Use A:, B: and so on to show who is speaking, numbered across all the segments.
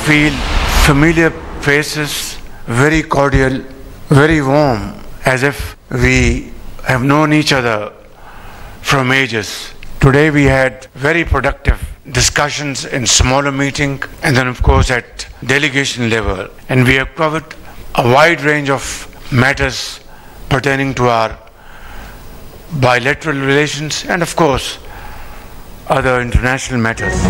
A: feel familiar faces, very cordial, very warm, as if we have known each other from ages. Today we had very productive discussions in smaller meeting and then of course at delegation level, and we have covered a wide range of matters pertaining to our bilateral relations and of course other international matters.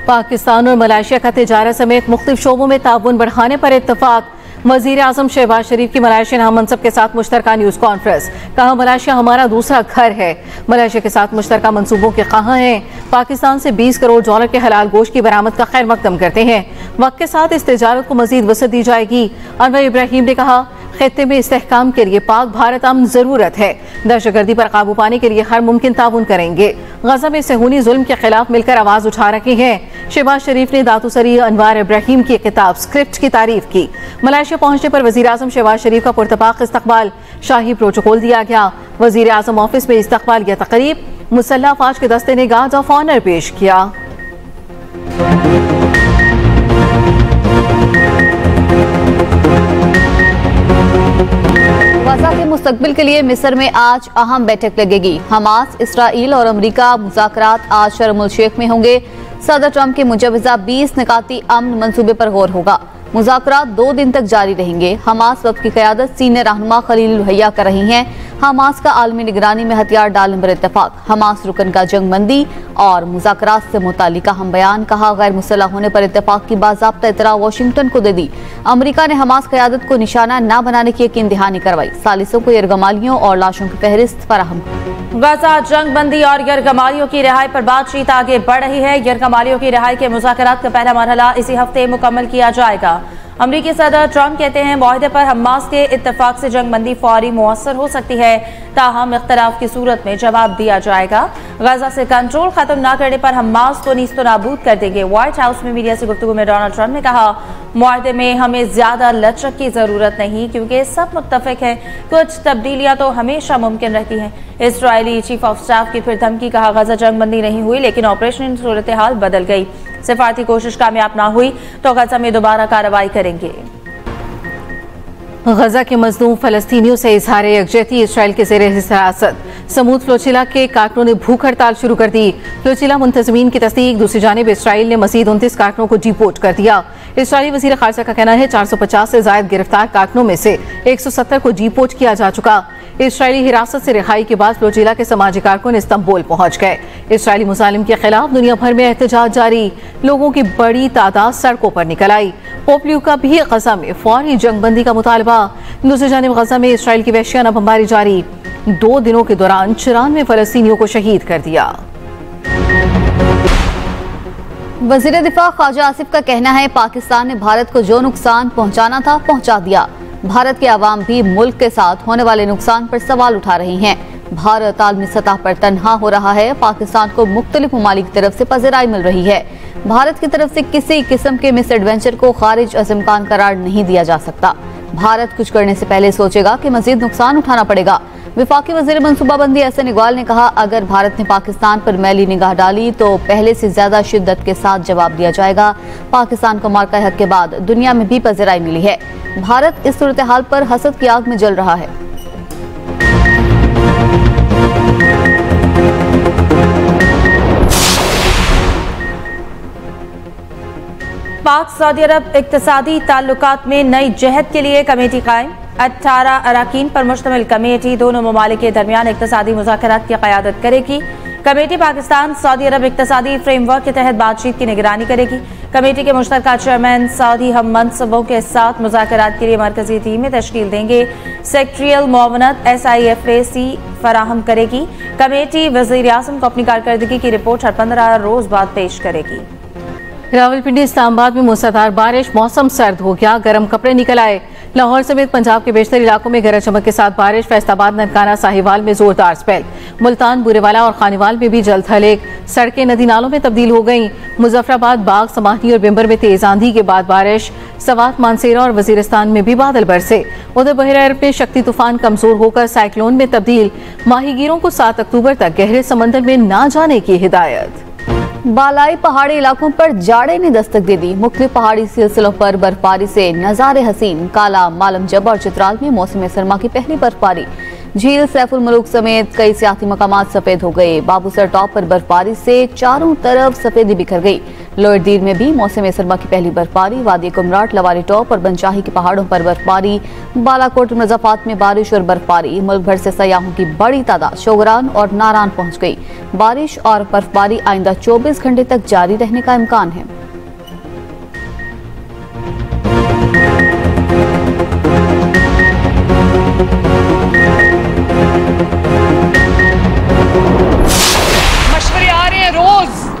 B: Pakistan और Malaysia का तिजारत समेत मुख्तलिफ शोबों में ताउन बढ़ाने पर इत्तफाक। वज़ीर आज़म शहबाज शरीफ की मलेशियन हम मनसब के साथ मुश्तरका न्यूज़ कॉन्फ्रेंस। कहा, मलेशिया हमारा दूसरा घर है। मलेशिया के साथ मुश्तरका मंसूबों के कहाँ हैं। पाकिस्तान से 20 करोड़ डॉलर के हलाल गोश्त की बरामद का खैर मकदम करते हैं। वक्त के साथ इस तिजारत को मजीद वसअत दी जाएगी। अनवर इब्राहिम ने कहा, खित्ते में इस्तेहकाम के लिए पाक भारत अमन जरूरत है। दहशतगर्दी पर काबू पाने के लिए हर मुमकिन ताउन करेंगे। गजा में सहूनी जुल्म के खिलाफ मिलकर आवाज उठा रही है। शहबाज शरीफ ने दातुसरी अनवार इब्राहिम की किताब स्क्रिप्ट की तारीफ की। मलेशिया पहुंचने पर वजीर आजम शहबाज शरीफ का पुरतपाक इस्तकबाल, शाही प्रोटोकॉल दिया गया। वजीर आजम ऑफिस में इस्तकबालिया तकरीब, मुसल्लह अफवाज के दस्ते ने गार्ड ऑफ ऑनर पेश किया।
C: गजा के मुस्तकबिल के लिए मिस्र में आज अहम बैठक लगेगी। हमास, इसराइल और अमरीका मुज़ाकरात आज शर्म उल शेख में होंगे। सदर ट्रंप के मुजवजा 20 निकाती अमन मंसूबे पर गौर होगा। मुज़ाकरात 2 दिन तक जारी रहेंगे। हमास वक्त की क़यादत सीनियर रहनुमा खलील लुहैया कर रही हैं। हमास का आलमी निगरानी में हथियार डालने पर इत्तफाक। हमास रुकन का जंग बंदी और मुज़ाकरात से मुतालिका हम बयान। कहा, गैर मुसल्लह होने पर इत्तफाक की बाज़ाब्ता इतला वाशिंगटन को दे दी। अमरीका ने हमास क़यादत को निशाना न बनाने की यकीन दहानी करवाई। सालिसों को यरगमालियों और लाशों की फहरिस्त फराहम।
D: गजा जंग बंदी और यरगमालियों की रिहाई पर बातचीत आगे बढ़ रही है। यरगमालियों की रिहाई के मुज़ाकरात का पहला मरहला इसी हफ्ते मुकम्मल किया जाएगा। अमरीकी सदर ट्रंप कहते हैं, मुआहदे पर हमास के इत्तफाक से जंग बंदी फौरी मुअस्सर हो सकती है, ताहम इख्तलाफ की सूरत में जवाब दिया जाएगा। गजा से कंट्रोल खत्म न करने पर हमास को नीस्तो नाबूद कर देंगे। व्हाइट हाउस में मीडिया से गुफ्तगू में डोनाल्ड ट्रंप ने कहा, मुआहदे में हमें ज्यादा लचक की जरूरत नहीं क्योंकि सब मुत्तफिक हैं। कुछ तब्दीलियां तो हमेशा मुमकिन रहती हैं। इसराइली चीफ ऑफ स्टाफ की फिर धमकी। कहा, गजा जंग बंदी नहीं हुई लेकिन ऑपरेशन सूरत हाल बदल गई। सिफारती कोशिश कामयाब ना हुई तो गजा में दोबारा कार्रवाई करेंगे।
B: गजा के मजलूम फलस्तीनियों से इजहार यकजहती इसराइल के ज़ेर हिरासत। समूद फ्लोचिला के कारकुनों ने भूख हड़ताल शुरू कर दी। फ्लोचिला मुंतज़मीन की तस्दीक। दूसरी जानिब इसराइल ने मजीद 29 कारकुनों को डिपोर्ट कर दिया। इसराइली वज़ीर ख़ारजा का कहना है 450 से ज़ायद गिरफ्तार कारकुनों में से 170 को डिपोर्ट किया जा चुका। इसराइली हिरासत से रिहाई के बाद फ्लोचिला के समाजी कारकुन इस्तांबुल पहुंच गए। इसराइली मुजालिम के खिलाफ दुनिया भर में एहतजाज जारी। लोगों की बड़ी तादाद सड़कों पर निकल आई। पोपलियो का भी गजा में फौरी जंगबंदी का मुतालबा। दूसरी जानिब गजा में इसराइल की वहशियाना बमबारी जारी। 2 दिनों के दौरान 94 फलस्तीनियों को शहीद कर दिया।
C: वज़ीर दिफा ख्वाजा आसिफ का कहना है, पाकिस्तान ने भारत को जो नुकसान पहुंचाना था पहुंचा दिया। भारत के अवाम भी मुल्क के साथ होने वाले नुकसान पर सवाल उठा रही हैं। भारत आलमी सतह पर तन्हा हो रहा है। पाकिस्तान को मुख्तलिफ ममालिक की तरफ से पज़िराई मिल रही है। भारत की तरफ से किसी किस्म के मिस एडवेंचर को खारिज अज़ इम्कान करार नहीं दिया जा सकता। भारत कुछ करने से पहले सोचेगा कि मजीद नुकसान उठाना पड़ेगा। विफाकी वज़ीर मनसूबाबंदी एहसन इकबाल ने कहा, अगर भारत ने पाकिस्तान पर मैली निगाह डाली तो पहले से ज्यादा शिद्दत के साथ जवाब दिया जाएगा। पाकिस्तान को मार्का हक के बाद दुनिया में भी पज़िराई मिली है। भारत इस सूरत हाल पर हसद की आग में जल रहा है।
D: पाक सऊदी अरब इक्तिसादी ताल्लुकात में नई जहद के लिए कमेटी कायम। 18 अराकीन पर मुश्तमिल कमेटी दोनों ममालिक के दरमियान इक्तिसादी मुज़ाकरात की क़यादत करेगी। कमेटी पाकिस्तान सऊदी अरब इक्तिसादी फ्रेमवर्क के तहत बातचीत की निगरानी करेगी। कमेटी के मुश्तरका चेयरमैन सऊदी हम मनसबों के साथ मुज़ाकरात के लिए मरकजी टीमें तश्कील देंगे। सेक्रेटरियल मुआवनत SIFAC फराहम करेगी। कमेटी वज़ीर आज़म को अपनी कारकर्दगी की रिपोर्ट हर 15 रोज बाद पेश करेगी।
B: रावलपिंडी इस्लामाबाद में मूसलाधार बारिश। मौसम सर्द हो गया, गर्म कपड़े निकल आए। लाहौर समेत पंजाब के बेशतर इलाकों में गरज चमक के साथ बारिश। फैसलाबाद, ननकाना, साहिवाल में जोरदार स्पेल। मुल्तान, बुरेवाला और खानीवाल में भी जल्द हलेक। सड़कें नदी नालों में तब्दील हो गईं। मुजफ्फराबाद, बाग, समाहनी और बिम्बर में तेज आंधी के बाद बारिश। सवात, मानसेरा और वजीरिस्तान में भी बादल बरसे। उधर बहरा अरब में शक्ति तूफान कमजोर होकर साइक्लोन में तब्दील। माहीगीरों को 7 अक्टूबर तक गहरे समंदर में ना जाने की हिदायत।
C: बालाई पहाड़ी इलाकों पर जाड़े ने दस्तक दे दी। मुख्तलिफ पहाड़ी सिलसिलों पर बर्फबारी से नजारे हसीन। काला, मालम जब और चित्राल में मौसम सरमा की पहली बर्फबारी। झील सैफुल मुलूक समेत कई सियाती मकामात सफेद हो गए। बाबूसर टॉप पर बर्फबारी से चारों तरफ सफेदी बिखर गई। लोअर दीर में भी मौसम सरमा की पहली बर्फबारी। वादी कुमराट, लवारी टॉप और बनशाही के पहाड़ों पर बर्फबारी। बालाकोट, मुजफ्फराबाद में बारिश और बर्फबारी। मुल्क भर से सयाहों की बड़ी तादाद शोगरान और नारान पहुंच गई। बारिश और बर्फबारी आइंदा 24 घंटे तक जारी रहने का इम्कान है।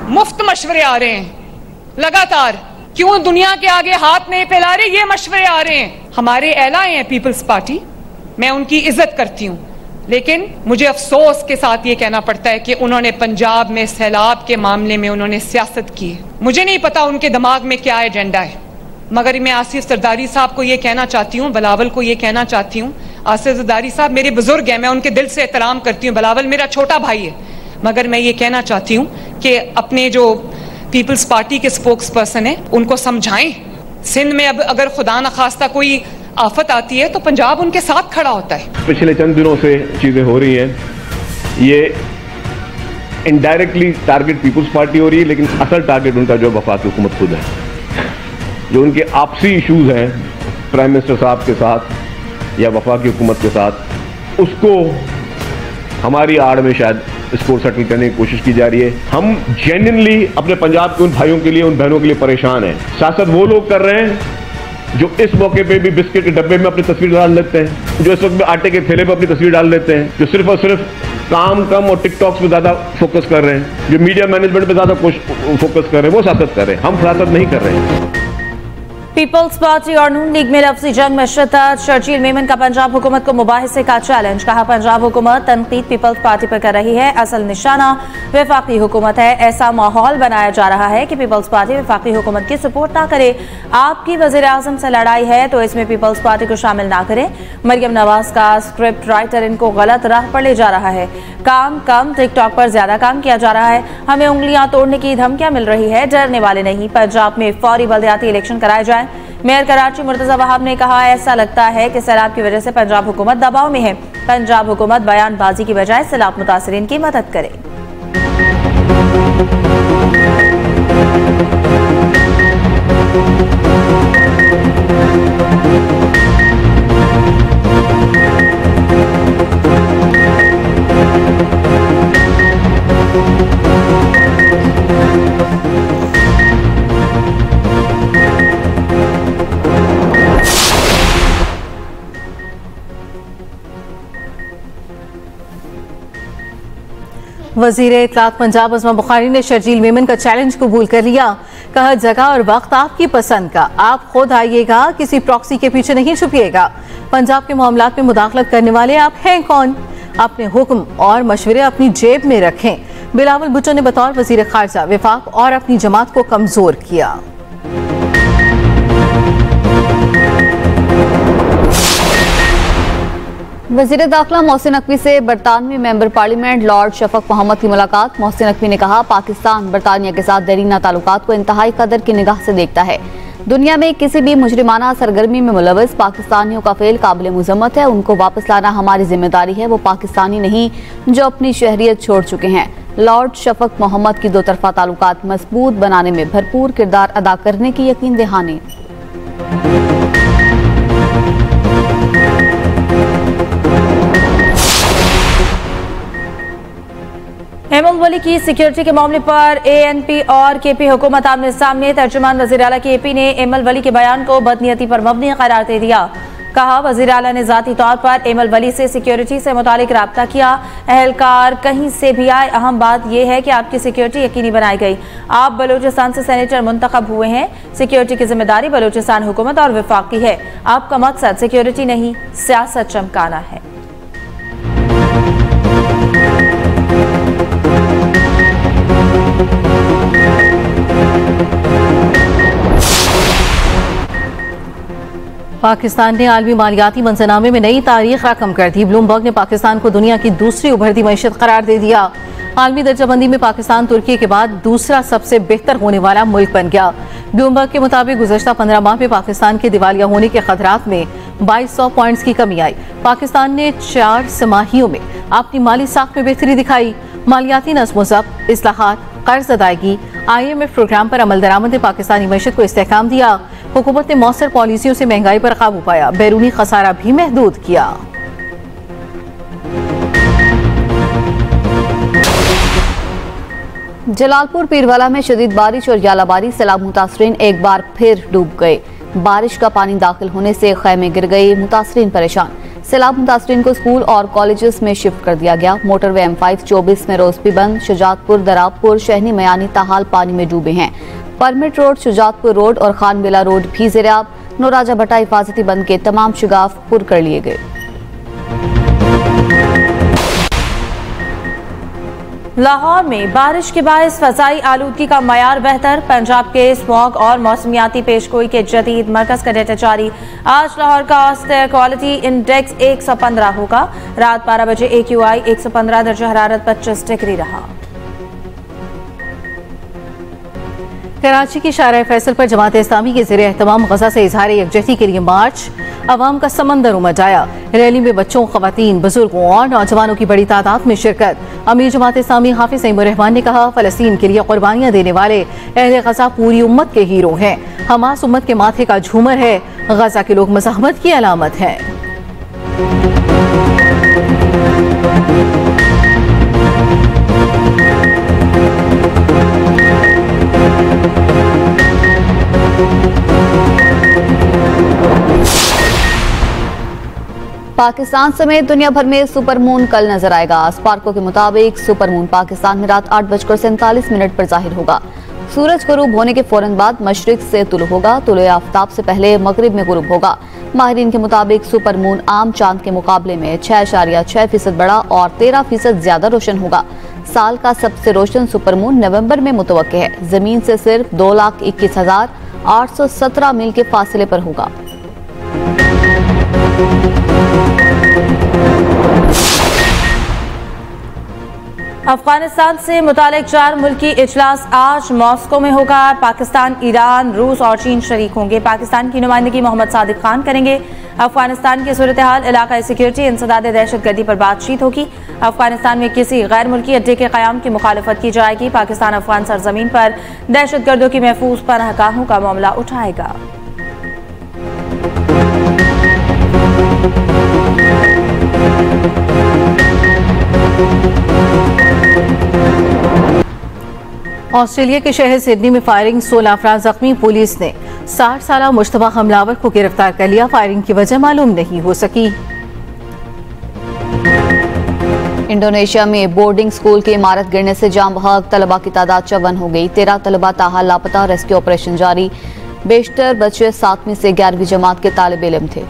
E: मुफ्त मशवरे आ रहे हैं लगातार। क्यों दुनिया के आगे हाथ नहीं फैला रहे? ये मशवरे आ रहे हैं। हमारे एलाए हैं पीपल्स पार्टी, मैं उनकी इज्जत करती हूं, लेकिन मुझे अफसोस के साथ ये कहना पड़ता है कि उन्होंने पंजाब में सैलाब के मामले में उन्होंने सियासत की है। मुझे नहीं पता उनके दिमाग में क्या एजेंडा है, मगर मैं आसिफ जरदारी साहब को ये कहना चाहती हूँ, बिलावल को ये कहना चाहती हूँ। आसिफ जरदारी साहब मेरे बुजुर्ग हैं, मैं उनके दिल से एहतराम करती हूँ। बिलावल मेरा छोटा भाई है, मगर मैं ये कहना चाहती हूँ कि अपने जो पीपल्स पार्टी के स्पोक्स पर्सन है उनको समझाएं। सिंध में अब अगर खुदा न खास्ता कोई आफत आती है तो पंजाब उनके साथ खड़ा होता है। पिछले चंद दिनों से चीजें हो रही हैं, ये इनडायरेक्टली टारगेट पीपल्स पार्टी हो रही है, लेकिन असल टारगेट उनका जो वफाकी हुकूमत खुद है। जो उनके आपसी इशूज हैं प्राइम मिनिस्टर साहब के साथ या वफाकी हुकूमत के साथ, उसको हमारी आड़ में शायद इसको सेटल करने की कोशिश की जा रही है। हम जेन्युइनली अपने पंजाब के उन भाइयों के लिए, उन बहनों के लिए परेशान हैं। सियासत वो लोग कर रहे हैं जो इस मौके पे भी बिस्किट के डब्बे में अपनी तस्वीर डाल लेते हैं, जो इस वक्त में आटे के थैले पर अपनी तस्वीर डाल लेते हैं, जो सिर्फ और सिर्फ काम कम और टिकटॉक्स पे ज्यादा फोकस कर रहे हैं, जो मीडिया मैनेजमेंट पे ज्यादा फोकस कर रहे हैं, वो सियासत कर रहे हैं। हम सियासत नहीं कर रहे हैं।
D: पीपल्स पार्टी और नून लीग में लफ्जी जंग में शिद्दत। शर्जील मेमन का पंजाब हुकूमत को मुबाहिसे का चैलेंज। कहा, पंजाब हुकूमत तनकीद पीपल्स पार्टी पर कर रही है, असल निशाना वफाकी हुकूमत है। ऐसा माहौल बनाया जा रहा है कि पीपल्स पार्टी वफाकी हुकूमत की सपोर्ट ना करे। आपकी वजीर आजम से लड़ाई है तो इसमें पीपल्स पार्टी को शामिल ना करें। मरियम नवाज का स्क्रिप्ट राइटर इनको गलत राह पर ले जा रहा है। काम कम, टिकटॉक पर ज्यादा काम किया जा रहा है। हमें उंगलियां तोड़ने की धमकियां मिल रही है, डरने वाले नहीं। पंजाब में फौरी बल्दियाती इलेक्शन कराए जाए। मेयर कराची मुर्तजा वहाब ने कहा, ऐसा लगता है कि सैलाब की वजह से पंजाब हुकूमत दबाव में है। पंजाब हुकूमत बयानबाजी की बजाय सैलाब मुतासरीन की मदद करे।
B: वजीर इत्तलात पंजाब अज़मा बुखारी ने शर्जील मेमन का चैलेंज कबूल कर लिया। कहा, जगह और वक्त आपकी पसंद का, आप खुद आइएगा, किसी प्रॉक्सी के पीछे नहीं छुपिएगा। पंजाब के मामलात में मुदाखलत करने वाले आप हैं कौन? अपने हुक्म और मशवरे अपनी जेब में रखें। बिलावल भुट्टो ने बतौर वजीर खारजा विफाक और अपनी जमात को कमजोर किया।
C: वज़ीर दाखिला मोहसिन नकवी से बरतानवी member parliament lord Shafaq Mohammad की मुलाकात। मोहसिन नकवी ने कहा, पाकिस्तान बरतानिया के साथ देरीना ताल्लुकात को इंतहाई कदर की निगाह से देखता है। दुनिया में किसी भी मुजरिमाना सरगर्मी में मुलव्वस पाकिस्तानियों का फेल काबिल मुज़म्मत है। उनको वापस लाना हमारी जिम्मेदारी है। वो पाकिस्तानी नहीं जो अपनी शहरियत छोड़ चुके हैं। लॉर्ड शफक मोहम्मद की दो तरफा ताल्लुकात मजबूत बनाने में भरपूर किरदार अदा करने की यकीन दहानी।
D: एमएल वली की सिक्योरिटी के मामले पर एएनपी और केपी हुकूमत आमने सामने। तर्जुमान वज़ीर आला केपी ने एमएल वली के बयान को बदनीयती पर मबनी करार दे दिया। कहा, वज़ीर आला ने ज़ाती तौर पर एमएल वली से सिक्योरिटी से मुतालिक राब्ता किया। एहलकार कहीं से भी आए, अहम बात यह है कि आपकी सिक्योरिटी यकीनी बनाई गई। आप बलूचिस्तान से सेनेटर मुंतखब हुए हैं। सिक्योरिटी की जिम्मेदारी बलूचिस्तान हुकूमत और वफाक की है। आपका मकसद सिक्योरिटी नहीं, सियासत चमकाना है।
B: पाकिस्तान ने आलमी मालियाती मंजरनामे में नई तारीख रकम कर दी। ब्लूमबर्ग ने पाकिस्तान को दुनिया की दूसरी उभरती मईशत करार दे दिया। आलमी दर्जाबंदी में पाकिस्तान तुर्की के बाद दूसरा सबसे बेहतर होने वाला मुल्क बन गया। ब्लूमबर्ग के मुताबिक गुज़श्ता 15 माह में पाकिस्तान के दिवालिया होने के खतरात में 2200 पॉइंट्स की कमी आई। पाकिस्तान ने 4 समाहियों में अपनी माली साख में बेहतरी दिखाई। मालियाती नज़्म-ओ-ज़ब्त, इस्लाहात, कर्ज अदायगी, IMF प्रोग्राम पर अमल दरामद ने पाकिस्तानी मईशत को इस्तेहकाम दिया। हुकूमत ने मौसर पॉलिसियों से महंगाई पर काबू पाया, बैरूनी खसारा भी महदूद किया।
C: जलालपुर पीरवाला में शदीद बारिश और यालाबारी सैलाब मुतासरीन एक बार फिर डूब गए। बारिश का पानी दाखिल होने से खैमे गिर गए, मुतासरीन परेशान। सैलाब मुतासरीन को स्कूल और कॉलेजेस में शिफ्ट कर दिया गया। मोटरवे M5 24 में रोजपी बंद, शुजातपुर, दराबपुर, शहनी मयानी ताहाल पानी में डूबे हैं। परमिट रोड, शुजातपुर रोड और खानबिला रोड भी ज़ेराब। नौराजा भट्टा हिफाजती बंद के तमाम शगाफ पुर कर लिए गए।
D: लाहौर में बारिश के बायस फ़ज़ाई आलूदगी का मयार बेहतर। पंजाब के स्मॉग और मौसमियाती पेशगोई के जदीद मरकज का डेटा जारी। आज लाहौर का औसत एयर क्वालिटी इंडेक्स 115 होगा। रात 12 बजे AQI 115, दर्जा हरारत 25 डिग्री रहा।
B: कराची की शारा फैसल पर जमात इस्लामी के ज़ेरे एहतमाम गजा से इजहार यकजहती के लिए मार्च। अवाम का समंदर उमड़ आया। रैली में बच्चों, खवातीन, बुजुर्गों और नौजवानों की बड़ी तादाद में शिरकत। अमीर जमात इस्लामी हाफिज सईमुर रहमान ने कहा, फ़लस्तीन के लिए कुर्बानियां देने वाले अहले गजा पूरी उम्मत के हीरो हैं। हमास उम्मत के माथे का झूमर है। गजा के लोग मज़ाहमत की अलामत हैं।
C: पाकिस्तान समेत दुनिया भर में सुपरमून कल नजर आएगा। स्पार्को के मुताबिक सुपरमून पाकिस्तान में रात 8:47 पर जाहिर होगा। सूरज गुरूब होने के फौरन बाद मशरिक से तुलू होगा। तुलू आफ्ताब से पहले मगरिब में गुरूब होगा। माहिरीन के मुताबिक सुपरमून आम चांद के मुकाबले में 6.6% बड़ा और 13% ज्यादा रोशन होगा। साल का सबसे रोशन सुपरमून नवंबर में मुतवक्के है। जमीन से सिर्फ 2,21,817 मील के फासले पर होगा।
D: अफगानिस्तान से मुतालिक 4 मुल्की इजलास आज मॉस्को में होगा। पाकिस्तान, ईरान, रूस और चीन शरीक होंगे। पाकिस्तान की नुमाइंदगी मोहम्मद सादिक खान करेंगे। अफगानिस्तान की सूरत हाल, इलाकाई सिक्योरिटी, इंसदाद दहशतगर्दी पर बातचीत होगी। अफगानिस्तान में किसी गैर मुल्की अड्डे के क़याम की मुखालफत की जाएगी। पाकिस्तान अफगान सरजमीन पर दहशतगर्दों की महफूज पनाहगाहों का मामला उठाएगा।
B: ऑस्ट्रेलिया के शहर सिडनी में फायरिंग, 16 अफराद जख्मी। पुलिस ने 60 साला मुश्तबा हमलावर को गिरफ्तार कर लिया। फायरिंग की वजह मालूम नहीं हो सकी।
C: इंडोनेशिया में बोर्डिंग स्कूल की इमारत गिरने से जाम बहक, तलबा की तादाद 54 हो गई। 13 तलबा ताहाल लापता, रेस्क्यू ऑपरेशन जारी। बेशतर बच्चे 7वीं से 11वीं जमात के तालिब इल्म थे।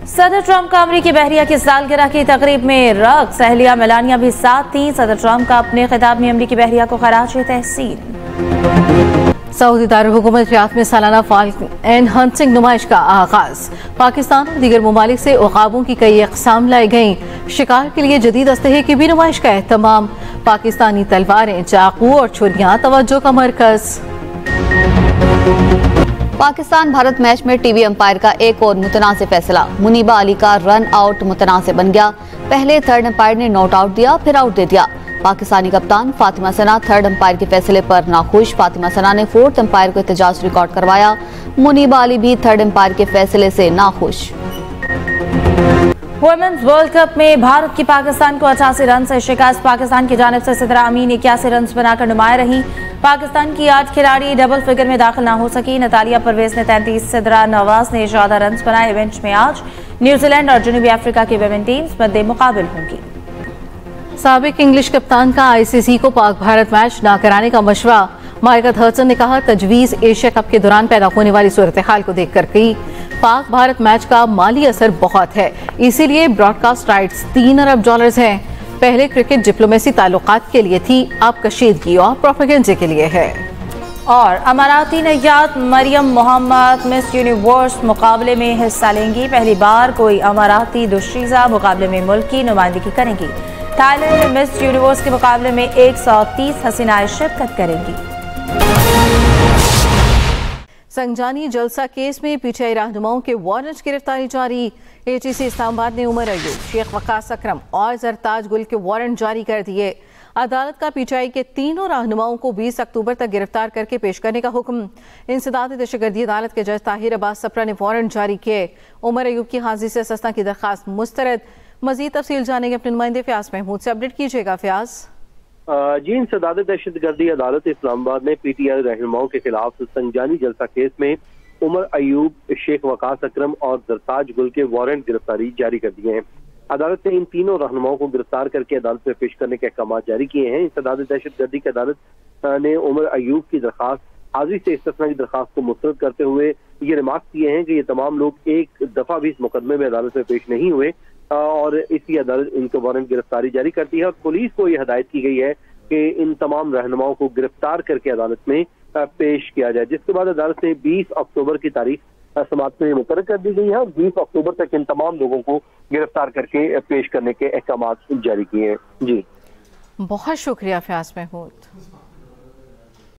D: सदर ट्रंप का अमरीकी बहरिया की सालगिरह की तकरीब में रक्स, अहलिया मेलानिया भी साथ थी। सदर ट्रंप का अपने खिताब में अमरीकी बहरिया को खराज तहसीन।
B: सऊदी दारुल-हुकूमत रियाद में सालाना फाल्कन एंड हंटिंग नुमाइश का आगाज। पाकिस्तान और दीगर ममालिक से उकाबों की कई अक़साम लाई गईं। शिकार के लिए जदीद असलहे की भी नुमाइश का एहतमाम। पाकिस्तानी तलवारें, चाकू और छुरियां तवज्जो का मरकज।
C: पाकिस्तान भारत मैच में टीवी अंपायर का एक और मुतनाज़ फैसला। मुनीबा अली का रन आउट मुतनाज़ बन गया। पहले थर्ड अंपायर ने नॉट आउट दिया, फिर आउट दे दिया। पाकिस्तानी कप्तान फातिमा सना थर्ड अंपायर के फैसले पर नाखुश। फातिमा सना ने फोर्थ अंपायर को एहतजाज रिकॉर्ड करवाया। मुनीबा अली भी थर्ड अंपायर के फैसले से नाखुश।
D: वुमेन्स वर्ल्ड कप में भारत की पाकिस्तान को 88 रन से शिकस्त। पाकिस्तान की जानिब से सिद्रा अमीन 81 रन बनाकर नुमाया रही। पाकिस्तान की 8 खिलाड़ी डबल फिगर में दाखिल न हो सकी। नतालिया परवेज ने 33, सिद्रा नवाज ने 14 रन बनाए। इवेंट में आज न्यूजीलैंड और जनूबी अफ्रीका की वुमेन टीम्स मद्दे मुकाबिल होंगी।
B: साबिक इंग्लिश कप्तान का ICC को पाक भारत मैच न कराने का मशवरा। मार्गरेट हर्टसन ने कहा, तजवीज़ एशिया कप के दौरान पैदा होने वाली सूरत हाल को देखकर की। पाक भारत मैच का माली असर बहुत है, इसीलिए ब्रॉडकास्ट राइट्स $3 अरब हैं। पहले क्रिकेट डिप्लोमेसी ताल्लुकात के लिए थी, अब कशीदगी और प्रोपेगेंडे के लिए है।
D: और अमाराती नैयाद मरियम मोहम्मद मिस यूनिवर्स मुकाबले में हिस्सा लेंगी। पहली बार कोई अमाराती दुश्रीजा मुकाबले में मुल्क की नुमाइंदगी करेंगी। थाईलैंड में मिस यूनिवर्स के मुकाबले में 130 हसीनाएं शिरकत करेंगी।
B: संजानी जलसा केस में पीटीआई रहनुमाओं के वारंट गिरफ्तारी जारी। एटीसी इस्लामाबाद ने उमर अयूब, शेख वकास अकरम और जरताज गुल के वारंट जारी कर दिए। अदालत का पीटीआई के तीनों रहनुमाओं को 20 अक्टूबर तक गिरफ्तार करके पेश करने का हुक्म। इंसदादी दहशतगर्दी अदालत के जज ताहिर अब्बास सप्रा ने वारंट जारी किए। उमर अयूब की हाजिरी से सस्ता की दरखास्त मुस्तरद। मजीद तफसील जानेंगे अपने नुमाइंदे फयाज महमूद से। अपडेट कीजिएगा फयाज।
F: जी, इंसदादी दहशतगर्दी अदालत इस्लामाबाद ने पीटीआई रहनुमाओं के खिलाफ संजानी जलसा केस में उमर अयूब, शेख वकास अकरम और जरताज गुल के वारंट गिरफ्तारी जारी कर दिए हैं। अदालत ने इन तीनों रहनुमाओं को गिरफ्तार करके अदालत में पेश करने के अहकाम जारी किए हैं। इंसदादी दहशतगर्दी की अदालत ने उमर अयूब की दरखास्त हाजिरी से इस्तिस्ना की दरखास्त को मुस्तरद करते हुए ये रिमार्क किए हैं कि ये तमाम लोग एक दफा भी इस मुकदमे में अदालत में पेश नहीं हुए और इसी अदालत इनको वारंट गिरफ्तारी जारी करती है। और पुलिस को यह हिदायत की गई है कि इन तमाम रहनुमाओं को गिरफ्तार करके अदालत में पेश किया जाए, जिसके बाद अदालत ने 20 अक्टूबर की तारीख समाअत में मुकर्रर कर दी गई है और 20 अक्टूबर तक इन तमाम लोगों को गिरफ्तार करके पेश करने के अहकाम जारी किए हैं। जी,
B: बहुत शुक्रिया फयाज महमूद।